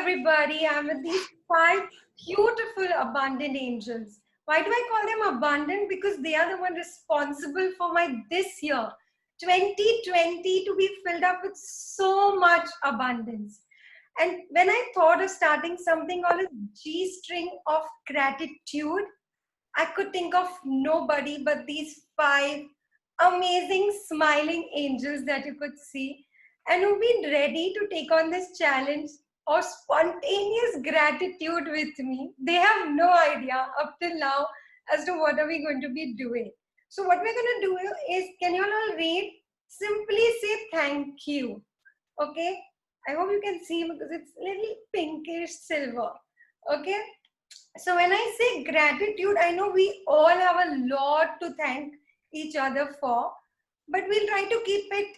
everybody. I'm with these five beautiful, abundant angels. Why do I call them abundant? Because they are the one responsible for my this year, 2020, to be filled up with so much abundance. And when I thought of starting something called a G string of gratitude, I could think of nobody but these five amazing smiling angels that you could see and who've been ready to take on this challenge of spontaneous gratitude with me. They have no idea up till now as to what are we going to be doing. So what we're going to do is, can you all read? Simply say thank you. Okay? I hope you can see because it's a little pinkish silver. Okay? So when I say gratitude, I know we all have a lot to thank each other for, but we'll try to keep it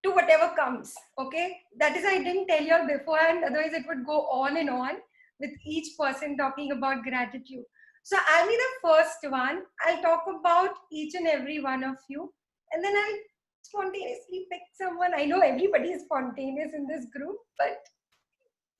to whatever comes. Okay, that is, I didn't tell you all beforehand, otherwise it would go on and on with each person talking about gratitude. So I'll be the first one. I'll talk about each and every one of you, and then I'll spontaneously pick someone. I know everybody is spontaneous in this group, but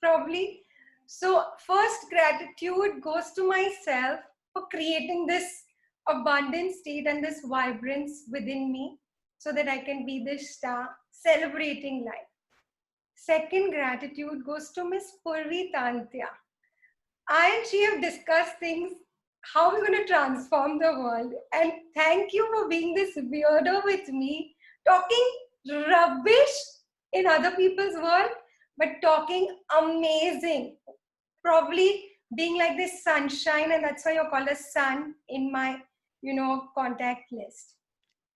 probably. So first, gratitude goes to myself for creating this abundant state and this vibrance within me so that I can be this star celebrating life. Second, gratitude goes to Miss Purvi Tantya. I and she have discussed things, how we're going to transform the world. And thank you for being this weirdo with me, talking rubbish in other people's world, but talking amazing. Probably being like this sunshine, and that's why you're called a sun in my, contact list.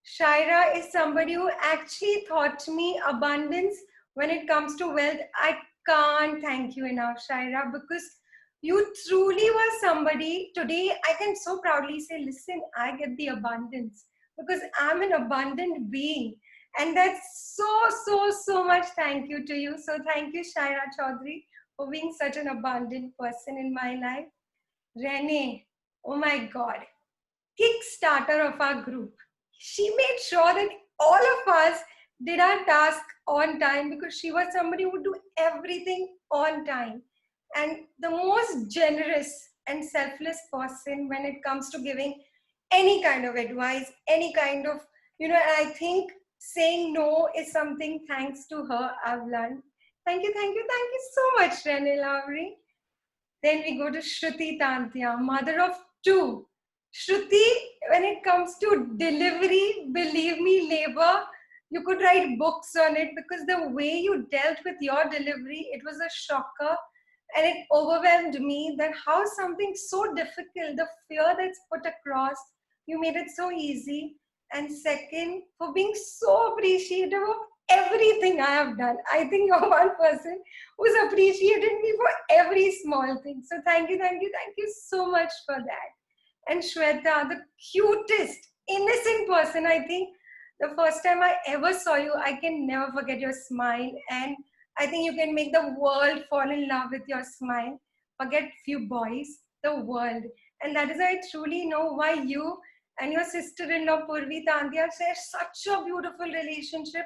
Shaira is somebody who actually taught me abundance when it comes to wealth. I can't thank you enough, Shaira, because you truly were somebody. Today, I can so proudly say, listen, I get the abundance because I'm an abundant being. And that's so much thank you to you. So thank you, Shaira Chaudhary, for being such an abundant person in my life. Renee, oh my God, kickstarter of our group. She made sure that all of us did our task on time because she was somebody who would do everything on time. And the most generous and selfless person when it comes to giving any kind of advice, any kind of, I think saying no is something thanks to her I've learned. Thank you so much, Renee Lowry. Then we go to Shruti Tantya, mother of two. Shruti, when it comes to delivery, believe me, labor, you could write books on it because the way you dealt with your delivery, it was a shocker and it overwhelmed me that how something so difficult, the fear that's put across, you made it so easy. And second, for being so appreciative of everything I have done. I think you're one person who's appreciated me for every small thing. So thank you so much for that. And Shweta, the cutest, innocent person, I think the first time I ever saw you, I can never forget your smile. And I think you can make the world fall in love with your smile. Forget few boys, the world. And that is why I truly know why you and your sister-in-law Purvi Tandya share such a beautiful relationship,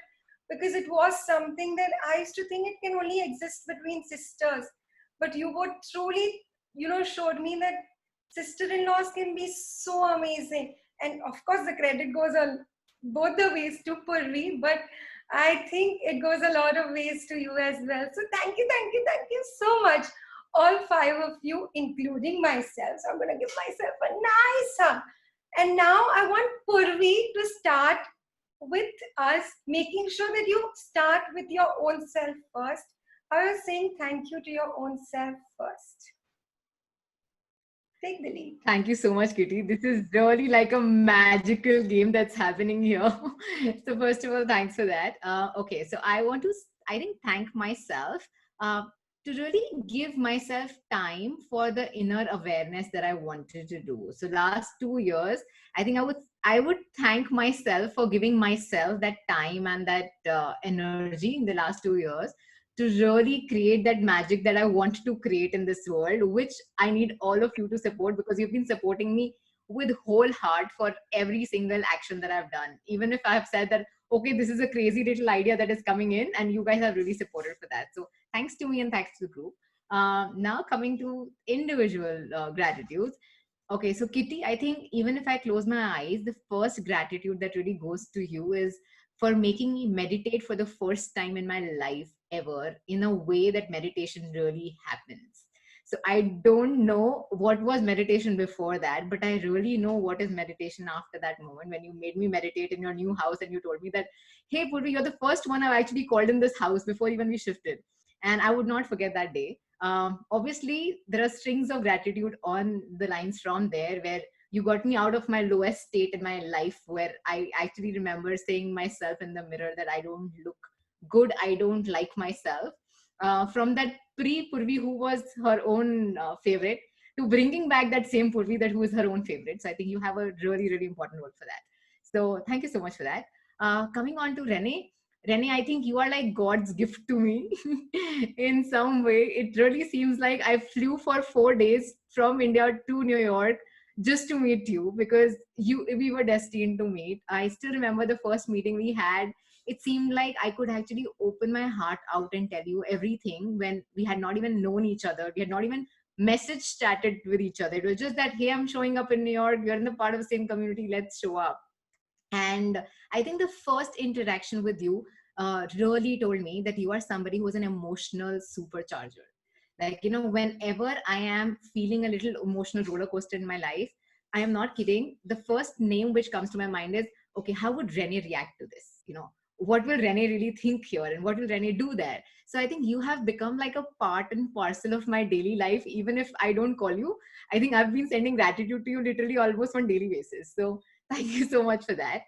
because it was something that I used to think it can only exist between sisters. But you would truly, showed me that sister-in-laws can be so amazing. And of course, the credit goes on both the ways to Purvi, but I think it goes a lot of ways to you as well. So thank you so much, all five of you, including myself. So I'm going to give myself a nice hug. And now I want Purvi to start with us, making sure that you start with your own self first. I was saying thank you to your own self first. Take the lead. Thank you so much, Kitty. This is really like a magical game that's happening here. So first of all, thanks for that. Okay, so I want to, thank myself to really give myself time for the inner awareness that I wanted to do. So last 2 years, I think I would thank myself for giving myself that time and that energy in the last 2 years to really create that magic that I want to create in this world, which I need all of you to support, because you've been supporting me with whole heart for every single action that I've done. Even if I have said that, okay, this is a crazy little idea that is coming in, and you guys have really supported for that. So thanks to me and thanks to the group. Now coming to individual gratitudes. Okay, so Kitty, I think even if I close my eyes, the first gratitude that really goes to you is for making me meditate for the first time in my life ever in a way that meditation really happens. So I don't know what was meditation before that, but I really know what is meditation after that moment when you made me meditate in your new house and you told me that, hey, Purvi, you're the first one I've actually called in this house before even we shifted. And I would not forget that day. Obviously, there are strings of gratitude on the lines from there where you got me out of my lowest state in my life, where I actually remember saying myself in the mirror that I don't look good, I don't like myself. From that pre-Purvi who was her own favorite to bringing back that same Purvi that who is her own favorite. So I think you have a really, really important role for that. So thank you so much for that. Coming on to Renee. Renee, I think you are like God's gift to me in some way. It really seems like I flew for 4 days from India to New York just to meet you because we were destined to meet. I still remember the first meeting we had. It seemed like I could actually open my heart out and tell you everything when we had not even known each other. We had not even message chatted with each other. It was just that, hey, I'm showing up in New York. You're in the part of the same community. Let's show up. And I think the first interaction with you really told me that you are somebody who is an emotional supercharger. Like, whenever I am feeling a little emotional roller coaster in my life, I am not kidding. The first name which comes to my mind is, okay, how would Renee react to this? What will Renee really think here and what will Renee do there? So I think you have become like a part and parcel of my daily life, even if I don't call you. I think I've been sending gratitude to you literally almost on daily basis. So thank you so much for that.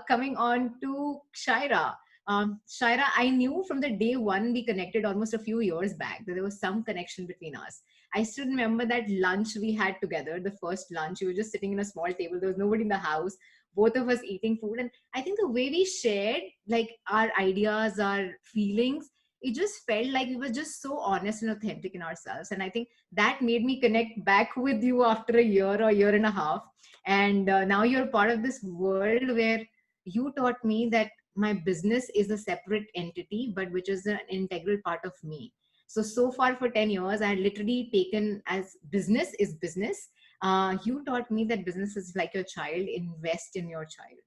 Coming on to Shaira. Shaira, I knew from the day one we connected almost a few years back that there was some connection between us. I still remember that lunch we had together, the first lunch. We were just sitting in a small table. There was nobody in the house. Both of us eating food. And I think the way we shared like our ideas, our feelings, it just felt like we were just so honest and authentic in ourselves. And I think that made me connect back with you after a year or year and a half. And now you're part of this world where you taught me that my business is a separate entity but which is an integral part of me. So far for 10 years I had literally taken as business is business. You taught me that business is like your child. Invest in your child.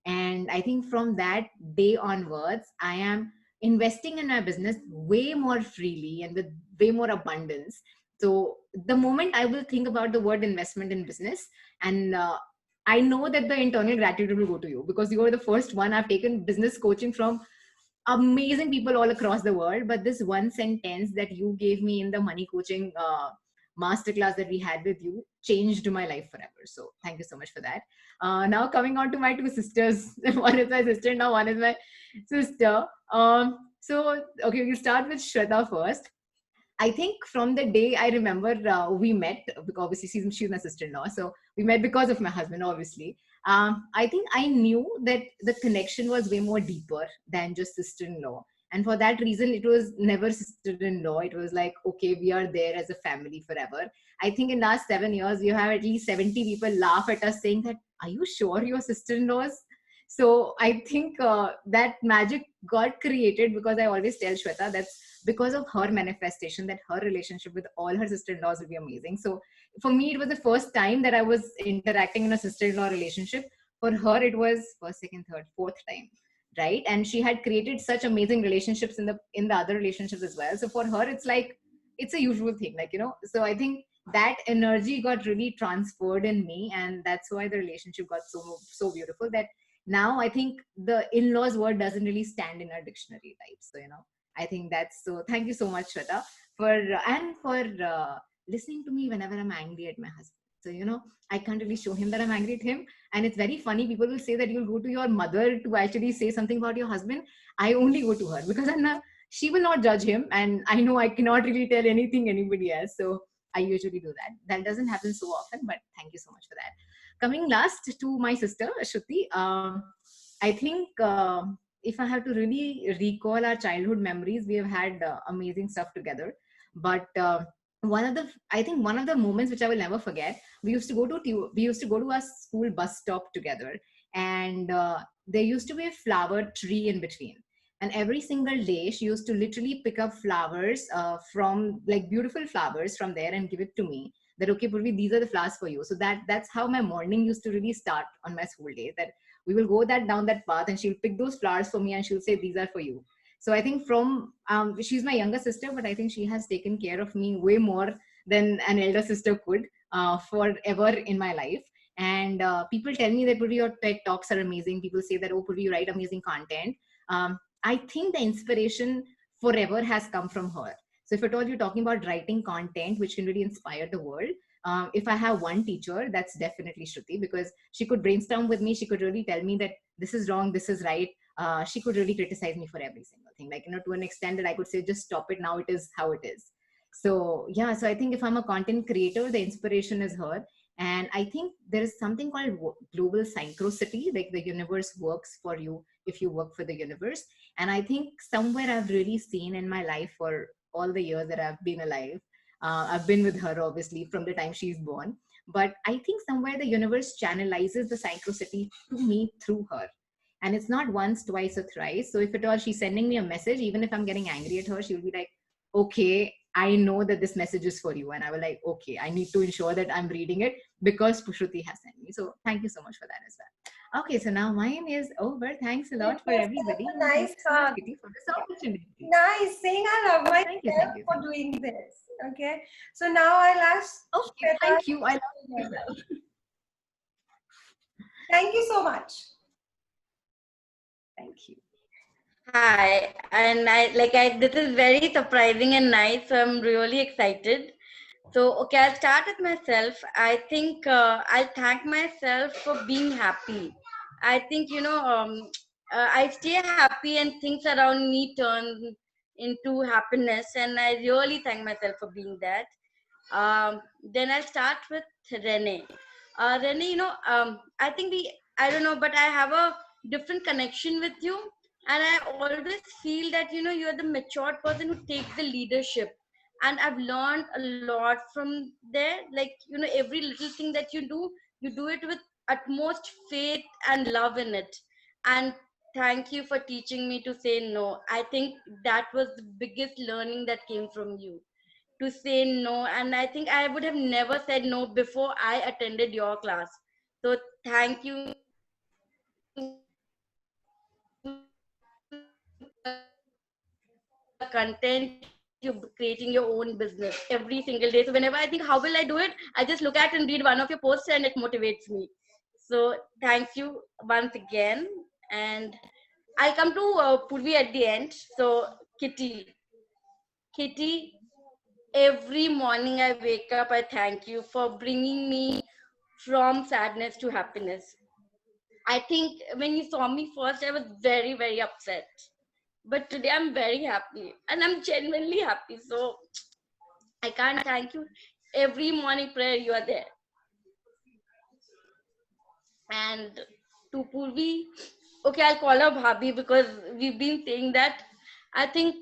And I think from that day onwards I am investing in my business way more freely and with way more abundance. So the moment I will think about the word investment in business, and I know that the internal gratitude will go to you because you are the first one. I've taken business coaching from amazing people all across the world, but this one sentence that you gave me in the money coaching masterclass that we had with you changed my life forever. So thank you so much for that. Now coming on to my two sisters. One is my sister, now one is my sister. So okay, we'll start with Shweta first. I think from the day I remember we met, because obviously she's my sister-in-law, so we met because of my husband, obviously. I think I knew that the connection was way more deeper than just sister-in-law. And for that reason, it was never sister-in-law. It was like, okay, we are there as a family forever. I think in last 7 years, we have at least 70 people laugh at us saying that, are you sure you're sister-in-laws? So I think that magic got created because I always tell Shweta that's because of her manifestation, that her relationship with all her sister-in-laws will be amazing. So for me, it was the first time that I was interacting in a sister-in-law relationship. For her, it was first, second, third, fourth time, right? And she had created such amazing relationships in the other relationships as well. So for her, it's like it's a usual thing, So I think that energy got really transferred in me, and that's why the relationship got so beautiful that now I think the in-laws word doesn't really stand in our dictionary, right? So I think that's so. Thank you so much, Shweta, for listening to me whenever I'm angry at my husband. So I can't really show him that I'm angry at him, and it's very funny. People will say that you'll go to your mother to actually say something about your husband. I only go to her because I'm not. She will not judge him, and I know I cannot really tell anything anybody else. So I usually do that. That doesn't happen so often, but thank you so much for that. Coming last to my sister Shruti. I think if I have to really recall our childhood memories, we have had amazing stuff together. But one of the moments which I will never forget, we used to go to a school bus stop together, and there used to be a flower tree in between. And every single day she used to literally pick up flowers from like beautiful flowers from there and give it to me, that okay Purvi, these are the flowers for you. So that's how my morning used to really start on my school day, that we will go that down that path and she'll pick those flowers for me and she'll say these are for you. So I think from she's my younger sister, but I think she has taken care of me way more than an elder sister could forever in my life. And people tell me that Purvi, your TED talks are amazing. People say that, oh Purvi, you write amazing content. I think the inspiration forever has come from her. So if at all you're talking about writing content which can really inspire the world, if I have one teacher, that's definitely Shruti, because she could brainstorm with me. She could really tell me that this is wrong, this is right. She could really criticize me for every single thing, like, to an extent that I could say, just stop it now, it is how it is. So yeah, so I think if I'm a content creator, the inspiration is her. And I think there is something called global synchronicity, like the universe works for you if you work for the universe. And I think somewhere I've really seen in my life for all the years that I've been alive, I've been with her obviously from the time she's born, but I think somewhere the universe channelizes the synchronicity to me through her. And it's not once, twice, or thrice. So if at all she's sending me a message, even if I'm getting angry at her, she'll be like, okay, I know that this message is for you. And I will like, okay, I need to ensure that I'm reading it because Shruti has sent me. So thank you so much for that as well. Okay, so now mine is over. Thanks a lot for Yes, everybody. that's a nice Thanks so much, hug. Kitty, for this opportunity. Nice, saying I love myself Thank you, thank you, for thank you. doing this. Okay, so now I'll ask Okay, Shweta. thank you. I love myself. Thank you so much. Thank you. Hi, and this is very surprising and nice, so I'm really excited. So, okay, I'll start with myself. I think I'll thank myself for being happy. I think, I stay happy and things around me turn into happiness, and I really thank myself for being that. Then I'll start with Renee. Renee, I think I don't know, but I have a different connection with you. And I always feel that, you're the matured person who takes the leadership. And I've learned a lot from there. Like, every little thing that you do it with utmost faith and love in it. And thank you for teaching me to say no. I think that was the biggest learning that came from you, to say no. And I think I would have never said no before I attended your class. So thank you. Content, you're creating your own business every single day. So whenever I think how will I do it, I just look at and read one of your posts and it motivates me. So thank you once again. And I'll come to Purvi at the end. So Kitty, every morning I wake up, I thank you for bringing me from sadness to happiness. I think when you saw me first, I was very, very upset. But today I'm very happy and I'm genuinely happy. So I can't thank you. Every morning prayer, you are there. And to Purvi, okay, I'll call her Bhabi because we've been saying that. I think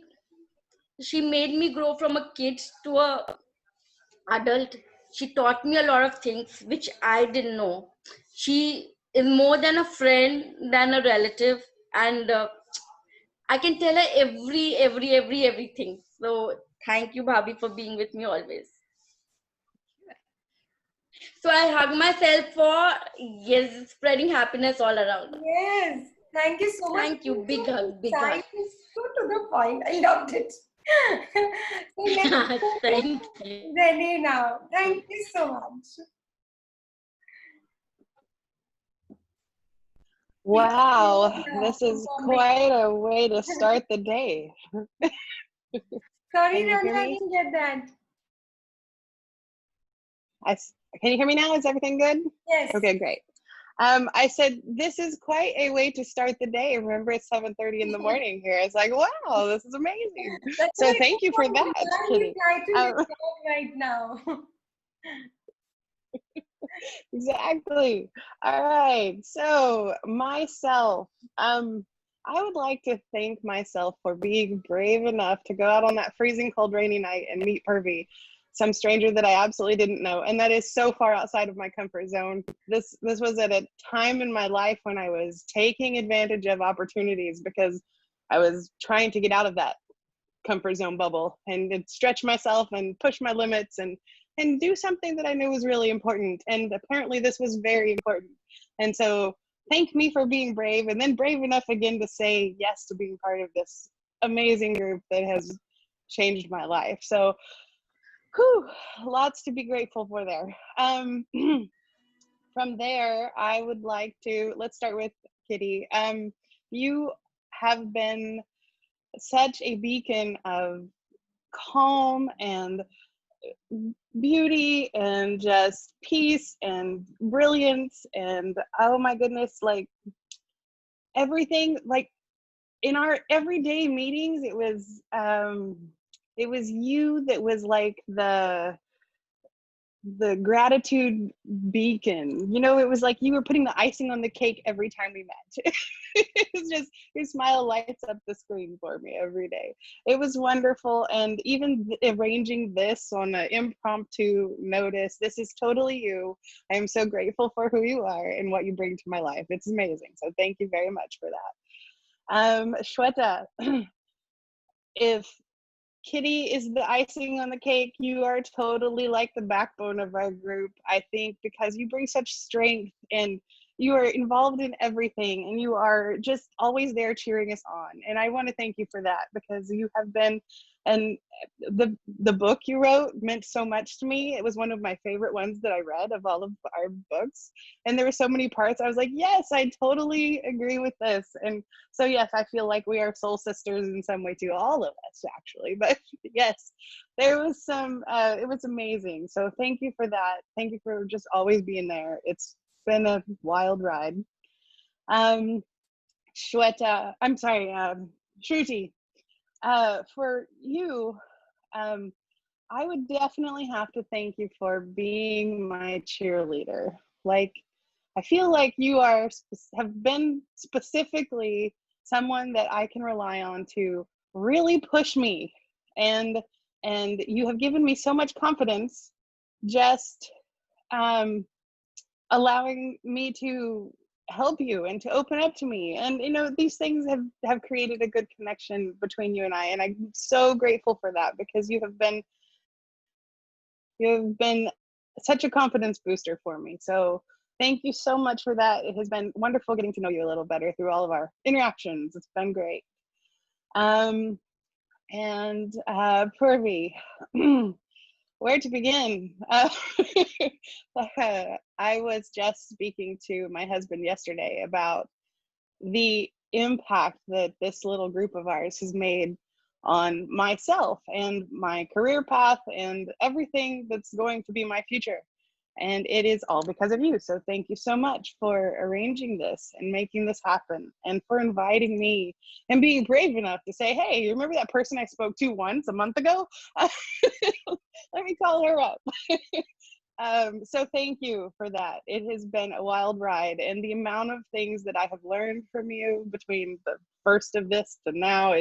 she made me grow from a kid to a adult. She taught me a lot of things which I didn't know. She is more than a friend, than a relative, and I can tell her everything. So thank you, Bhabi, for being with me always. So I hug myself for, yes, spreading happiness all around. Yes, thank you so much. Thank you, big hug, big hug. So to the point. I loved it. So let's go Thank you. Renee now. Thank you so much. Wow, this is quite a way to start the day. Sorry, Can you Renee, hear I me? didn't get that. Can you hear me now? Is everything good? Yes. Okay, great. I said, this is quite a way to start the day. Remember, it's 7:30 in the morning here. It's like, wow, this is amazing. So thank you for that, Kitty. Right now. Exactly. All right. So myself, I would like to thank myself for being brave enough to go out on that freezing cold rainy night and meet Purvi, some stranger that I absolutely didn't know, and that is so far outside of my comfort zone. This was at a time in my life when I was taking advantage of opportunities, because I was trying to get out of that comfort zone bubble and stretch myself and push my limits and do something that I knew was really important. And apparently this was very important. And so thank me for being brave, and then brave enough again to say yes to being part of this amazing group that has changed my life. So whew, lots to be grateful for there. From there, I would like to, let's start with Kitty. You have been such a beacon of calm and beauty and just peace and brilliance, and oh my goodness, like everything, like in our everyday meetings, it was you that was like the gratitude beacon. You know, it was like you were putting the icing on the cake every time we met. It was just, your smile lights up the screen for me every day. It was wonderful. And even arranging this on an impromptu notice, this is totally you. I am so grateful for who you are and what you bring to my life. It's amazing. So thank you very much for that. Shweta, if Kitty is the icing on the cake, you are totally like the backbone of our group, I think, because you bring such strength and you are involved in everything and you are just always there cheering us on. And I want to thank you for that, because you have been, and the book you wrote meant so much to me. It was one of my favorite ones that I read of all of our books. And there were so many parts I was like, yes, I totally agree with this. And so yes, I feel like we are soul sisters in some way too, all of us actually. But yes, there was some, it was amazing. So thank you for that. Thank you for just always being there. It's been a wild ride. Shweta, I'm sorry, Shruti, for you, I would definitely have to thank you for being my cheerleader. Like, I feel like you have been specifically someone that I can rely on to really push me, and you have given me so much confidence, just allowing me to help you and to open up to me. And you know, these things have created a good connection between you and I'm so grateful for that, because you have been such a confidence booster for me. So thank you so much for that. It has been wonderful getting to know you a little better through all of our interactions. It's been great. And Purvi, where to begin? I was just speaking to my husband yesterday about the impact that this little group of ours has made on myself and my career path and everything that's going to be my future. And it is all because of you. So thank you so much for arranging this and making this happen, and for inviting me and being brave enough to say, hey, you remember that person I spoke to once a month ago? Let me call her up. So thank you for that. It has been a wild ride, and the amount of things that I have learned from you between the first of this to now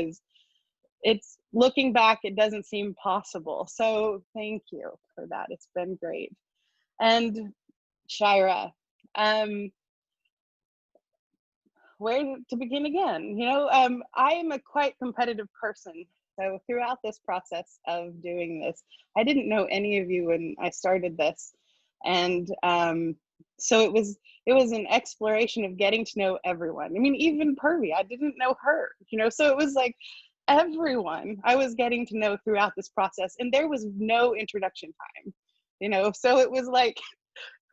it's looking back, it doesn't seem possible. So thank you for that. It's been great. And Shaira, where to begin again? You know, I am a quite competitive person. So throughout this process of doing this, I didn't know any of you when I started this. And so it was an exploration of getting to know everyone. I mean, even Purvi, I didn't know her, you know, so it was like everyone I was getting to know throughout this process, and there was no introduction time, you know, so it was like,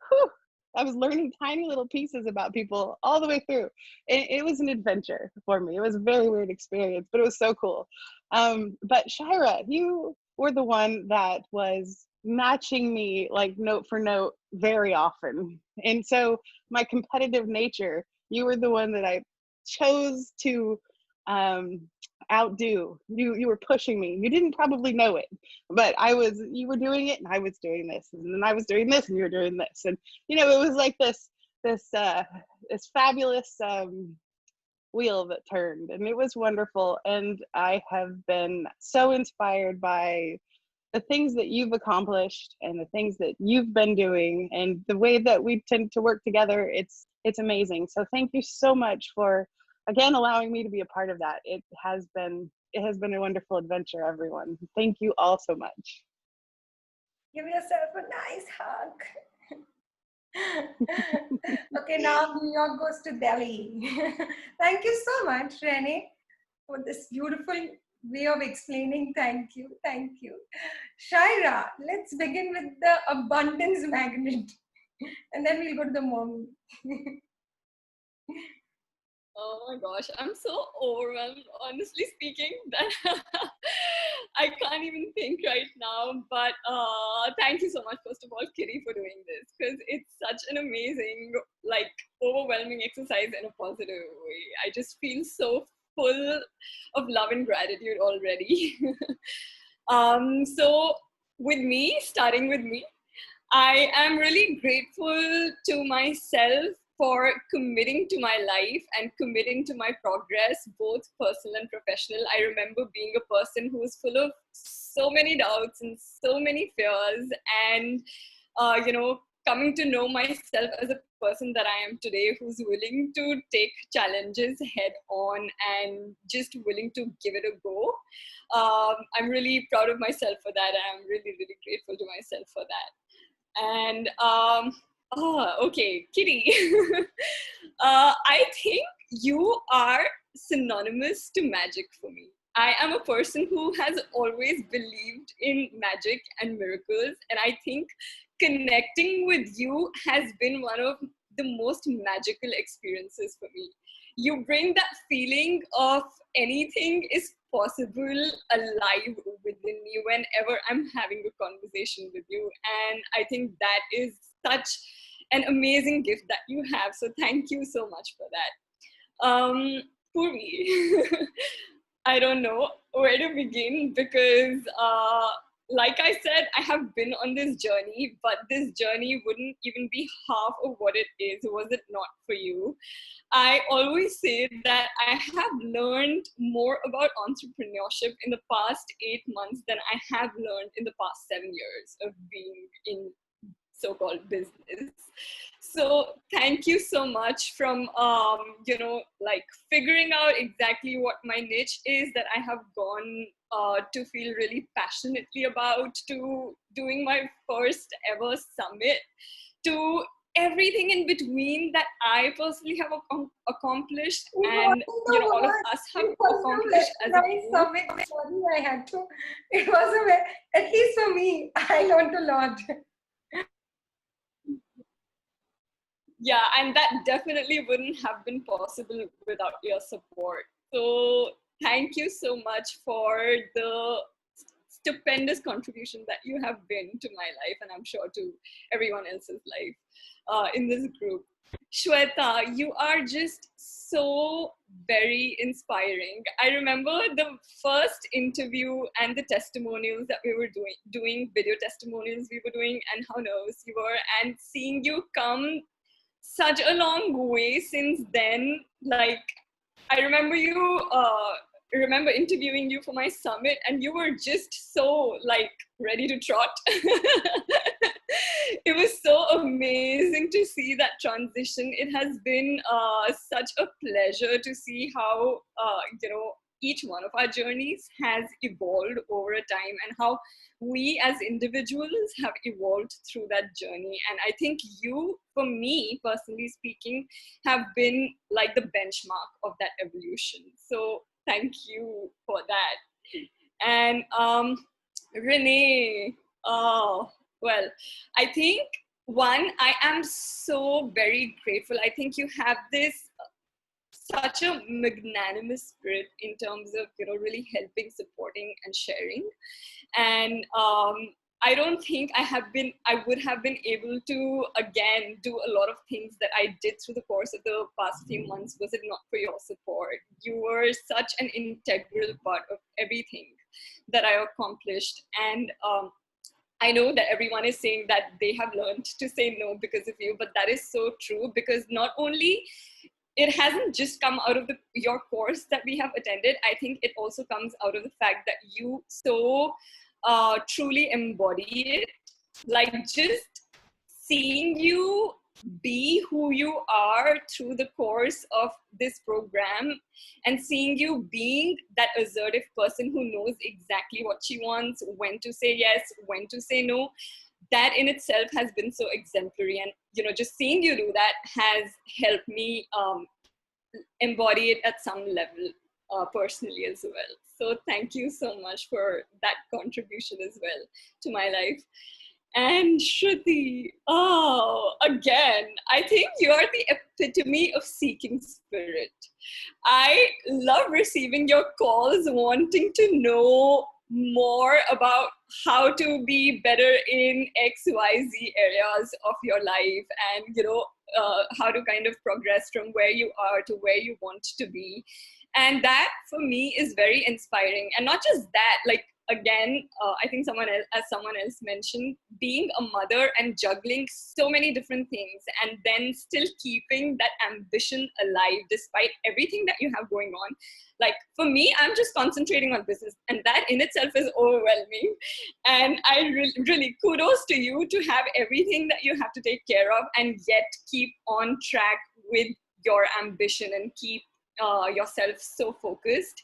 whew, I was learning tiny little pieces about people all the way through. It was an adventure for me. It was a very weird experience, but it was so cool. But Shaira, you were the one that was matching me like note for note very often. And so my competitive nature, you were the one that I chose to outdo. You were pushing me. You didn't probably know it, but you were doing it and I was doing this, and then I was doing this and you were doing this. And you know, it was like this fabulous wheel that turned, and it was wonderful. And I have been so inspired by the things that you've accomplished and the things that you've been doing, and the way that we tend to work together. It's amazing. So thank you so much for again, allowing me to be a part of that. It has been a wonderful adventure, everyone. Thank you all so much. Give yourself a nice hug. Okay, now New York goes to Delhi. Thank you so much, Renee, for this beautiful way of explaining. Thank you. Thank you. Shaira, let's begin with the abundance magnet and then we'll go to the mommy. Oh my gosh, I'm so overwhelmed, honestly speaking, that I can't even think right now. But thank you so much, first of all, Kitty, for doing this, because it's such an amazing, like, overwhelming exercise in a positive way. I just feel so full of love and gratitude already. So, starting with me, I am really grateful to myself for committing to my life and committing to my progress, both personal and professional. I remember being a person who was full of so many doubts and so many fears, and coming to know myself as a person that I am today, who's willing to take challenges head on and just willing to give it a go. I'm really proud of myself for that. I'm really, really grateful to myself for that. And okay, Kitty. I think you are synonymous to magic for me. I am a person who has always believed in magic and miracles, and I think connecting with you has been one of the most magical experiences for me. You bring that feeling of anything is possible alive within me whenever I'm having a conversation with you. And I think that is such an amazing gift that you have. So thank you so much for that. Purvi, I don't know where to begin because, like I said, I have been on this journey, but this journey wouldn't even be half of what it is was it not for you. I always say that I have learned more about entrepreneurship in the past 8 months than I have learned in the past 7 years of being in so-called business. So thank you so much from like figuring out exactly what my niche is that I have gone to feel really passionately about, to doing my first ever summit, to everything in between that I personally have accomplished, and all of us have accomplished as a group. Summit, sorry, I had to. It was at least for me, I learned a lot. Yeah, and that definitely wouldn't have been possible without your support. So thank you so much for the stupendous contribution that you have been to my life, and I'm sure to everyone else's life in this group. Shweta, you are just so very inspiring. I remember the first interview and the testimonials that we were doing video testimonials we were doing, and how nervous you were, and seeing you come such a long way since then. Like, I remember remember interviewing you for my summit, and you were just so like ready to trot. It was so amazing to see that transition. It has been such a pleasure to see how each one of our journeys has evolved over a time, and how we as individuals have evolved through that journey. And I think you, for me personally speaking, have been like the benchmark of that evolution. So thank you for that. And Renee, oh well, I think I am so very grateful. I think you have this such a magnanimous spirit in terms of really helping, supporting, and sharing. And I don't think I would have been able to again do a lot of things that I did through the course of the past few months was it not for your support. You were such an integral part of everything that I accomplished. And I know that everyone is saying that they have learned to say no because of you, but that is so true, because not only it hasn't just come out of your course that we have attended, I think it also comes out of the fact that you so truly embody it. Like, just seeing you be who you are through the course of this program, and seeing you being that assertive person who knows exactly what she wants, when to say yes, when to say no, that in itself has been so exemplary. And just seeing you do that has helped me embody it at some level personally as well. So thank you so much for that contribution as well to my life. And Shruti, oh, again, I think you are the epitome of seeking spirit. I love receiving your calls, wanting to know more about how to be better in XYZ areas of your life, and how to kind of progress from where you are to where you want to be. And that for me is very inspiring. And not just that, like, again, I think someone else mentioned, being a mother and juggling so many different things, and then still keeping that ambition alive despite everything that you have going on. Like, for me, I'm just concentrating on business, and that in itself is overwhelming. And I really kudos to you to have everything that you have to take care of, and yet keep on track with your ambition and keep yourself so focused.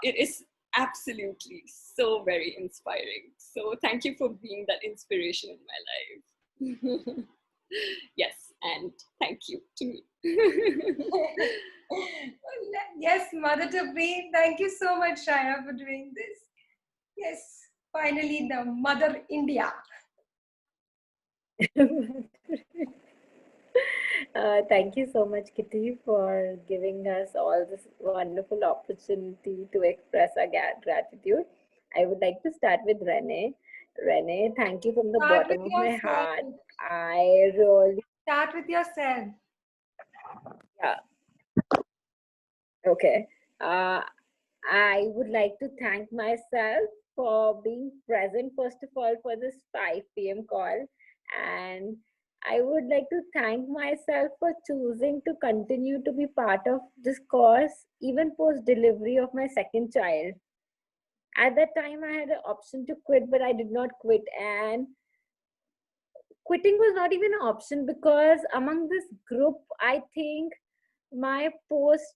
It is absolutely so very inspiring. So thank you for being that inspiration in my life. Yes, and thank you to me. Yes, Mother to be. Thank you so much, Shaira, for doing this. Yes, finally, the Mother India. Thank you so much, Kitty, for giving us all this wonderful opportunity to express our gratitude. I would like to start with Renee. Renee, thank you from the Start bottom with of my yourself. heart. I really, Start with yourself. yeah, okay. I would like to thank myself for being present, first of all, for this 5 p.m. call. And I would like to thank myself for choosing to continue to be part of this course, even post delivery of my second child. At that time, I had an option to quit, but I did not quit. And quitting was not even an option, because among this group, I think my post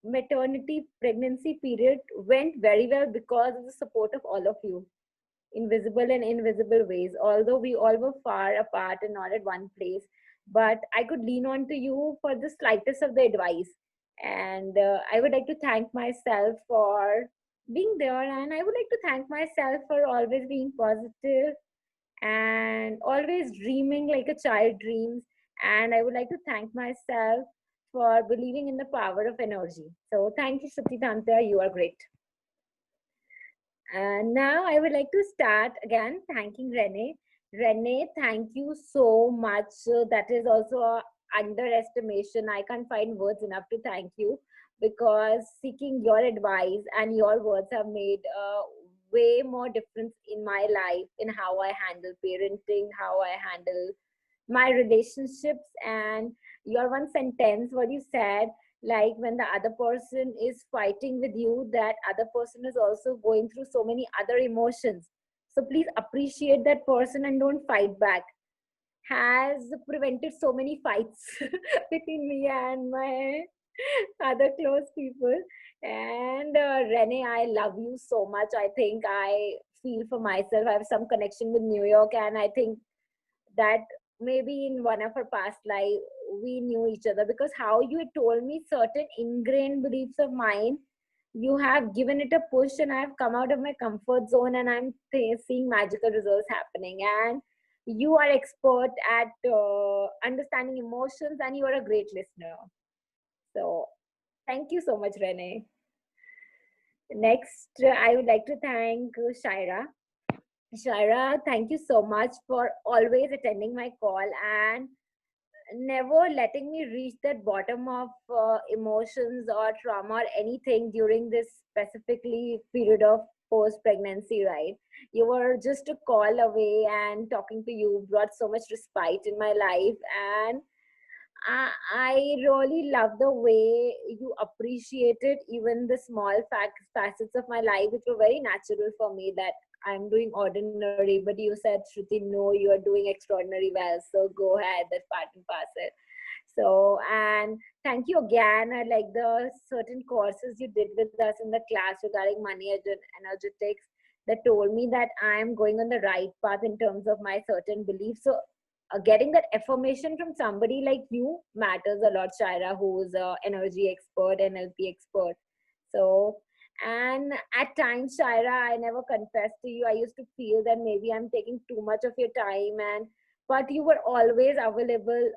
maternity pregnancy period went very well because of the support of all of you in visible and invisible ways. Although we all were far apart and not at one place, but I could lean on to you for the slightest of the advice. And I would like to thank myself for being there, and I would like to thank myself for always being positive and always dreaming like a child dreams. And I would like to thank myself for believing in the power of energy. So thank you, Shruti Tantra. You are great. And now I would like to start again thanking Renee. Renee, thank you so much. That is also a underestimation. I can't find words enough to thank you, because seeking your advice and your words have made way more difference in my life, in how I handle parenting, how I handle my relationships. And your one sentence, what you said, like when the other person is fighting with you, that other person is also going through so many other emotions. So please appreciate that person and don't fight back, has prevented so many fights between me and my other close people. And Renee, I love you so much. I think I feel for myself. I have some connection with New York, and I think that maybe in one of our past life we knew each other, because how you told me certain ingrained beliefs of mine, you have given it a push, and I have come out of my comfort zone, and I'm seeing magical results happening. And you are expert at understanding emotions, and you are a great listener. So thank you so much, Renee. Next, I would like to thank Shaira. Shaira, thank you so much for always attending my call and never letting me reach that bottom of emotions or trauma or anything during this specifically period of post pregnancy, right? You were just a call away, and talking to you brought so much respite in my life. And I really love the way you appreciated even the small facets of my life, which were very natural for me, that I'm doing ordinary, but you said, Shruti, no, you are doing extraordinary well. So go ahead, that's part and parcel. So, and thank you again. I like the certain courses you did with us in the class regarding money energetics that told me that I'm going on the right path in terms of my certain beliefs. So, getting that affirmation from somebody like you matters a lot, Shaira, who's a energy expert, NLP expert. So, and at times, Shaira, I never confessed to you. I used to feel that maybe I'm taking too much of your time, and but you were always available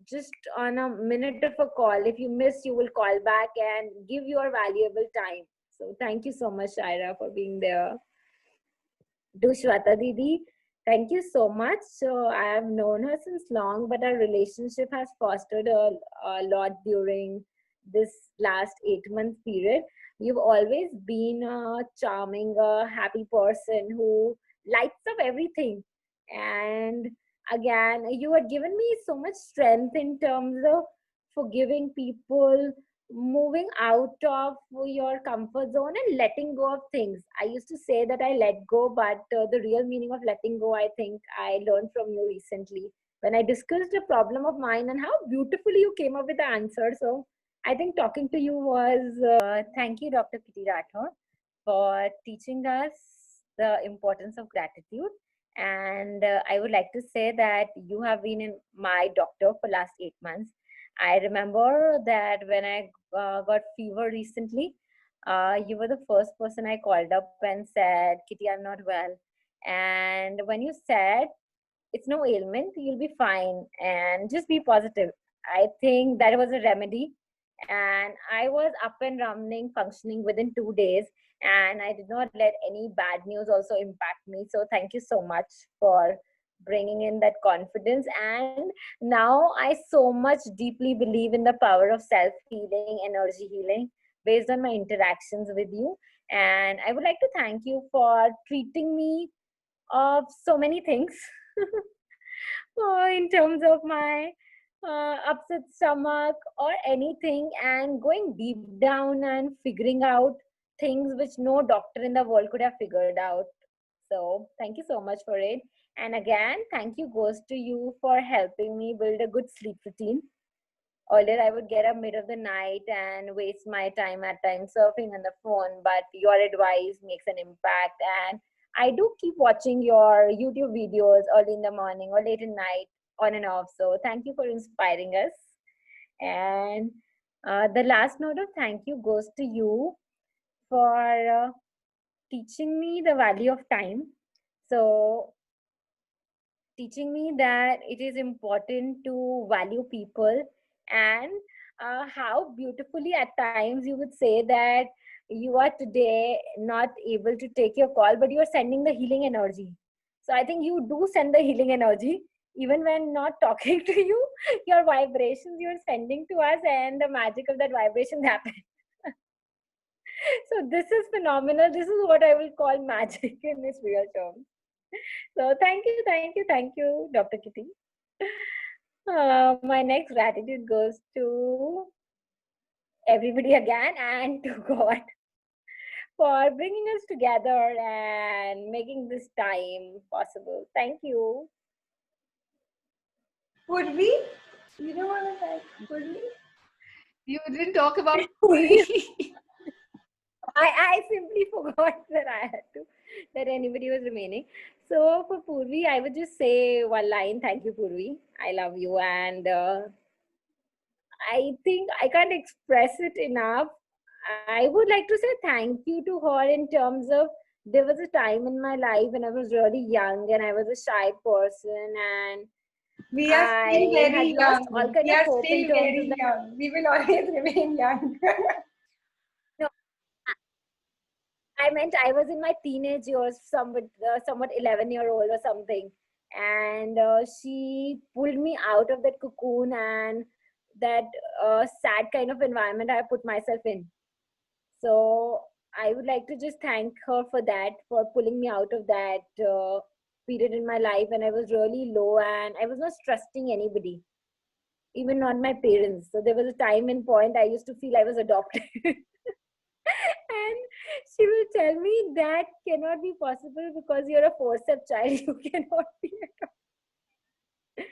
just on a minute of a call. If you miss, you will call back and give your valuable time. So thank you so much, Shaira, for being there. To Shweta Didi, thank you so much. So I have known her since long, but our relationship has fostered a lot during this last 8 month period. You've always been a charming, happy person who lights up everything. And again, you had given me so much strength in terms of forgiving people, moving out of your comfort zone and letting go of things. I used to say that I let go, but the real meaning of letting go, I think I learned from you recently when I discussed a problem of mine and how beautifully you came up with the answer. So I think talking to you was thank you, Dr. Kitty Rathod, for teaching us the importance of gratitude. And I would like to say that you have been in my doctor for last 8 months. I remember that when I got fever recently, you were the first person I called up and said, Kitty, I'm not well. And when you said, it's no ailment, you'll be fine, and just be positive, I think that was a remedy. And I was up and running, functioning within 2 days. And I did not let any bad news also impact me. So thank you so much for bringing in that confidence. And now I so much deeply believe in the power of self healing, energy healing, based on my interactions with you. And I would like to thank you for treating me of so many things in terms of my upset stomach or anything, and going deep down and figuring out things which no doctor in the world could have figured out. So thank you so much for it. And again, thank you goes to you for helping me build a good sleep routine. Earlier, I would get up mid of the night and waste my time at times surfing on the phone, but your advice makes an impact. And I do keep watching your YouTube videos early in the morning or late at night, on and off. So thank you for inspiring us. And the last note of thank you goes to you for teaching me the value of time. So teaching me that it is important to value people, and how beautifully at times you would say that you are today not able to take your call, but you are sending the healing energy. So I think you do send the healing energy even when not talking to you. Your vibrations you're sending to us, and the magic of that vibration happen. So this is phenomenal. This is what I will call magic in its real terms. So thank you, Dr. Kitty. My next gratitude goes to everybody again and to God for bringing us together and making this time possible. Thank you. Purvi, you don't want to thank Purvi? You didn't talk about me. I simply forgot that I had to, that anybody was remaining. So for Purvi, I would just say one line. Thank you, Purvi. I love you. And I think I can't express it enough. I would like to say thank you to her in terms of, there was a time in my life when I was really young and I was a shy person, and We are still I very had lost young. all kind We of are hope in still terms of very that. young. We will always remain young. No, I meant I was in my teenage years, somewhat 11-year-old or something, and she pulled me out of that cocoon and that sad kind of environment I put myself in. So I would like to just thank her for that, for pulling me out of that period in my life when I was really low and I was not trusting anybody, even not my parents. So there was a time and point I used to feel I was adopted. And she will tell me that cannot be possible because you're a forceps child. You cannot be at all.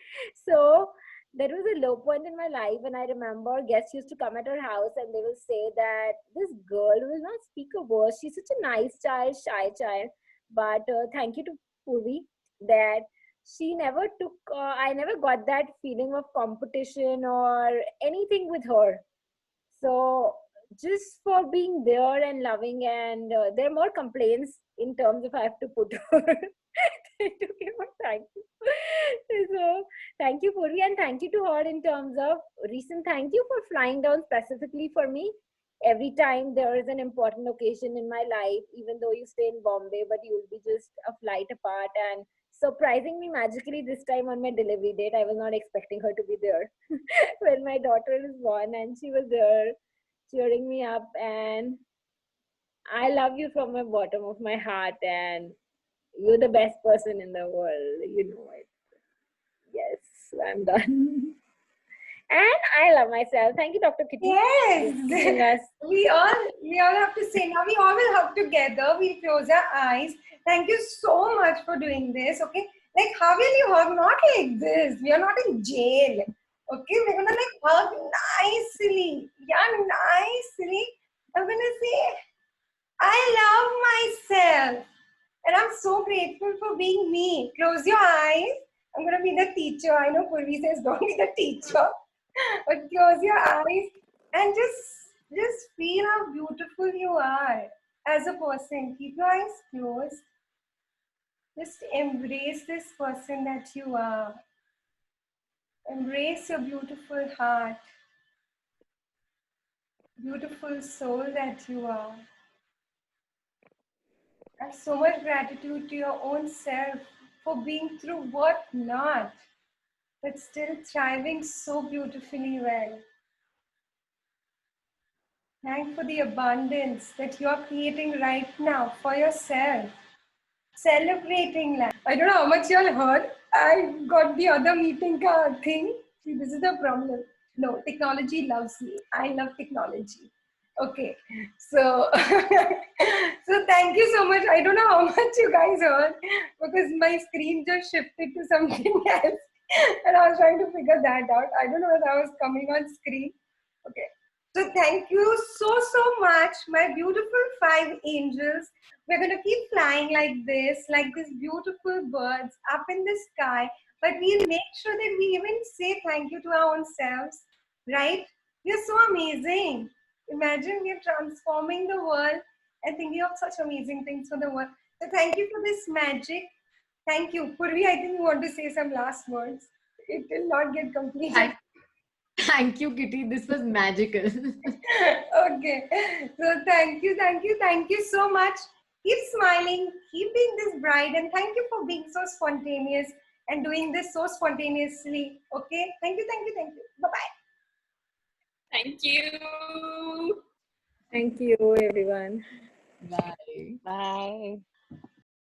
So that was a low point in my life. And I remember guests used to come at her house and they will say that this girl will not speak a word. She's such a nice child, shy child. But thank you to Purvi that she never took, I never got that feeling of competition or anything with her. So just for being there and loving, and there are more complaints in terms if I have to put her to give her thank you. So thank you, Puri, and thank you to her in terms of recent thank you for flying down specifically for me. Every time there is an important occasion in my life, even though you stay in Bombay, but you'll be just a flight apart and surprising me magically this time on my delivery date. I was not expecting her to be there when my daughter is born, and she was there cheering me up. And I love you from the bottom of my heart, and you're the best person in the world. You know it. Yes, I'm done. And I love myself. Thank you, Dr. Kitty. Yes. Giving us. We all have to say now. We all will hug together. We'll close our eyes. Thank you so much for doing this. Okay, like how will you hug? Not like this. We are not in jail. Okay, we're gonna like hug nicely. Yeah, nicely. I'm gonna say, I love myself. And I'm so grateful for being me. Close your eyes. I'm going to be the teacher. I know Purvi says don't be the teacher. But close your eyes and just feel how beautiful you are as a person. Keep your eyes closed. Just embrace this person that you are. Embrace your beautiful heart, beautiful soul that you are. Have so much gratitude to your own self for being through what not, but still thriving so beautifully well. Thank for the abundance that you are creating right now for yourself. Celebrating life. I don't know how much you all heard. I got the other meeting thing. See, this is the problem. No, technology loves me. I love technology. Okay, so so thank you so much. I don't know how much you guys heard because my screen just shifted to something else, and I was trying to figure that out. I don't know whether I was coming on screen. Okay, so thank you so much, my beautiful 5 angels. We're going to keep flying like these beautiful birds up in the sky. But we'll make sure that we even say thank you to our own selves, right? We're so amazing. Imagine we're transforming the world and thinking of such amazing things for the world. So thank you for this magic. Thank you. Purvi, I think you want to say some last words. It will not get completed. Thank you, Kitty. This was magical. Okay. So thank you so much. Keep smiling, keep being this bright, and thank you for being so spontaneous and doing this so spontaneously. Okay. Thank you. Bye-bye. Thank you. Thank you, everyone. Bye. Bye.